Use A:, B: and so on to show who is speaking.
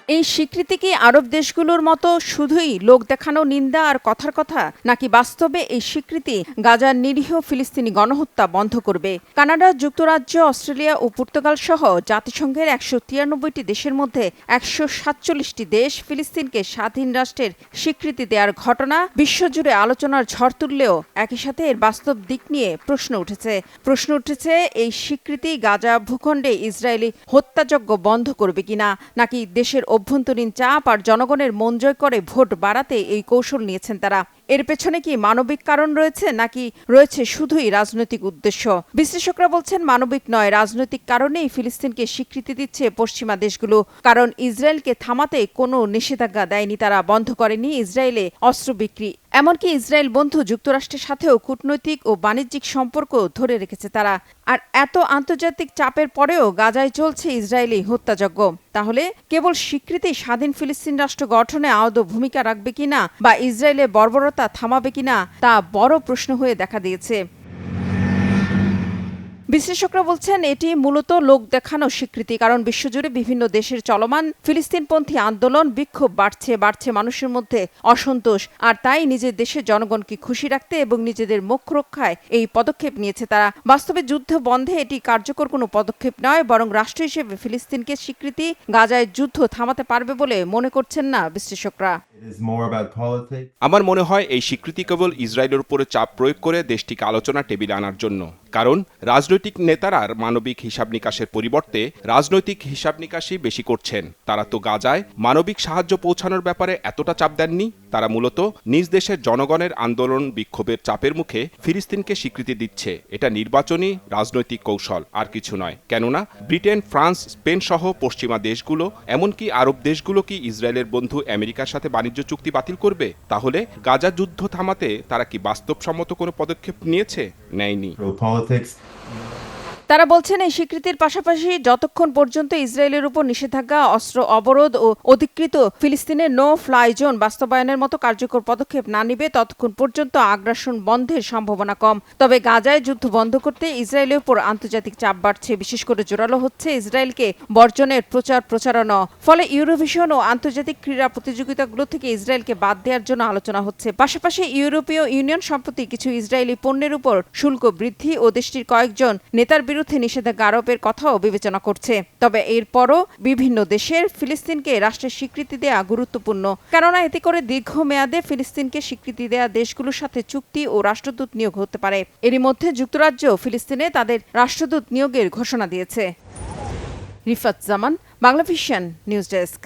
A: এই স্বীকৃতি কি আরব দেশগুলোর মতো শুধুই লোক দেখানো নিন্দা আর কথার কথা, নাকি বাস্তবে এই স্বীকৃতি গাজার নিরীহ ফিলিস্তিনি গণহত্যা বন্ধ করবে? কানাডা, যুক্তরাজ্য, অস্ট্রেলিয়া ও পর্তুগাল সহ জাতিসংঘের ১৯৩টি দেশের মধ্যে ১৪৭টি দেশ ফিলিস্তিনকে স্বাধীন রাষ্ট্রের স্বীকৃতি দেওয়ার ঘটনা বিশ্বজুড়ে আলোচনার ঝড় তুললেও একই সাথে এর বাস্তব দিক নিয়ে প্রশ্ন উঠেছে এই স্বীকৃতি গাজা ভূখণ্ডে ইসরায়েলি হত্যাযজ্ঞ বন্ধ করবে কিনা, নাকি দেশের অভ্যন্তরীণ চাপ আর জনগণের মন জয় করে ভোট বাড়াতে এই কৌশল নিয়েছেন তারা। এর পেছনে কি মানবিক কারণ রয়েছে, নাকি রয়েছে শুধুই রাজনৈতিক উদ্দেশ্য? বিশ্লেষকরা বলছেন মানবিক নয়, রাজনৈতিক কারণেই ফিলিস্তিনকে স্বীকৃতি দিচ্ছে পশ্চিমা দেশগুলো। কারণ ইসরায়েলকে থামাতে কোনো নিষেধাজ্ঞা দেয়নি তারা, বন্ধ করেনি ইসরায়েলে অস্ত্র বিক্রি। এমনকি ইসরায়েল বন্ধু যুক্তরাষ্ট্রের সাথেও কূটনৈতিক ও বাণিজ্যিক সম্পর্ক ধরে রেখেছে তারা। আর এত আন্তর্জাতিক চাপের পরেও গাজায় চলছে ইসরায়েলি হত্যাযজ্ঞ। তাহলে কেবল স্বীকৃতি স্বাধীন ফিলিস্তিন রাষ্ট্র গঠনে আদৌ ভূমিকা রাখবে কিনা বা ইসরায়েলের বর্বরতা থামাবে কিনা তা বড় প্রশ্ন হয়ে দেখা দিয়েছে। বিশ্লেষকরা বলছেন এটি মূলত লোক দেখানো স্বীকৃতি, কারণ বিশ্বজুড়ে বিভিন্ন দেশের চলমান ফিলিস্তিনপন্থী আন্দোলন, বিক্ষোভ বাড়ছে মানুষের মধ্যে অসন্তোষ, আর তাই নিজের দেশের জনগণকে খুশি রাখতে এবং নিজেদের মুখ রক্ষায় এই পদক্ষেপ নিয়েছে তারা। বাস্তবে যুদ্ধ বন্ধে এটি কার্যকর কোনো পদক্ষেপ নয়, বরং রাষ্ট্র হিসেবে ফিলিস্তিনকে স্বীকৃতি গাজায় যুদ্ধ থামাতে পারবে বলে মনে করছেন না বিশ্লেষকরা।
B: আমার মনে হয় এই স্বীকৃতি কেবল ইসরায়েলের উপরে চাপ প্রয়োগ করে দেশটিকে আলোচনা টেবিলে আনার জন্য। কারণ রাজনৈতিক নেতারা মানবিক হিসাব নিকাশের পরিবর্তে রাজনৈতিক হিসাব নিকাশই বেশি করছেন। তারা তো গাজায় মানবিক সাহায্য পৌঁছানোর ব্যাপারে এতটা চাপ দেননি। তারা মূলত নিজ দেশের জনগণের আন্দোলন, বিক্ষোভের চাপের মুখে ফিলিস্তিনকে স্বীকৃতি দিচ্ছে। এটা নির্বাচনী রাজনৈতিক কৌশল, আর কিছু নয়। কেননা ব্রিটেন, ফ্রান্স, স্পেন সহ পশ্চিমা দেশগুলো, এমনকি আরব দেশগুলো কি ইসরায়েলের বন্ধু আমেরিকার সাথে বাণিজ্য চুক্তি বাতিল করবে? তাহলে গাজা যুদ্ধ থামাতে তারা কি বাস্তবসম্মত কোনো পদক্ষেপ নিয়েছে? নেয়নি।
A: তারা বলছেন এই স্বীকৃতির পাশাপাশি যতক্ষণ পর্যন্ত ইসরায়েলের উপর নিষেধাজ্ঞা, অস্ত্র অবরোধ ও অধিকৃত ফিলিস্তিনের নো ফ্লাই জোন বাস্তবায়নের মতো কার্যকর পদক্ষেপ না নিবে ততক্ষণ পর্যন্ত আগ্রাসন বন্ধের সম্ভাবনা কম। তবে গাজায় যুদ্ধ বন্ধ করতে ইসরায়েলের উপর আন্তর্জাতিক চাপ বাড়ছে। বিশেষ করে জোরালো হচ্ছে ইসরায়েলকে বর্জনের প্রচারণা। ফলে ইউরোভিশন ও আন্তর্জাতিক ক্রীড়া প্রতিযোগিতাগুলো থেকে ইসরায়েলকে বাদ দেওয়ার জন্য আলোচনা হচ্ছে। পাশাপাশি ইউরোপীয় ইউনিয়ন সম্প্রতি কিছু ইসরায়েলি পণ্যের উপর শুল্ক বৃদ্ধি ও দেশটির কয়েকজন নেতার বিরুদ্ধে নিষেধাজ্ঞা আরোপের কথাও বিবেচনা করছে। তবে এরপরও বিভিন্ন দেশের ফিলিস্তিনকে রাষ্ট্রের স্বীকৃতি দেয়া গুরুত্বপূর্ণ, কেননা এতে করে দীর্ঘমেয়াদে ফিলিস্তিনকে স্বীকৃতি দেয়া দেশগুলোর সাথে চুক্তি ও রাষ্ট্রদূত নিয়োগ হতে পারে। এরই মধ্যে যুক্তরাজ্য ফিলিস্তিনে তাদের রাষ্ট্রদূত নিয়োগের ঘোষণা দিয়েছে। রিফাত জামান, বাংলাভিশন নিউজ ডেস্ক।